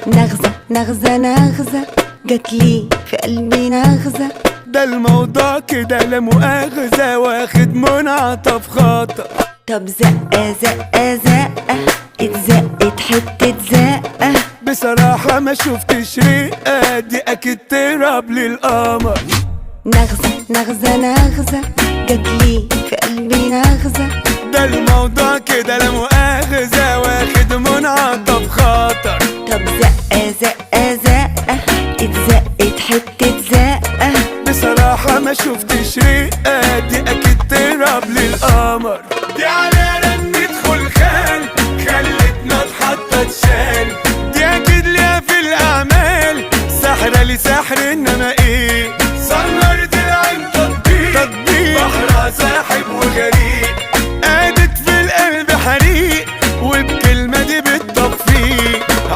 نغزة نغزة نغزة جاتلي في قلبي نغزة. ده الموضوع كده لا مؤاخذة واخد منعطف خاطر. طب زقة زقة زقة اتزقت حتة زقة. بصراحة ما شفتش رقة دي اكيد تراب للقمر. نغزة نغزة نغزة جاتلي في قلبي نغزة. ده الموضوع كده لا مؤاخذة واخد منعطف خاطر. طب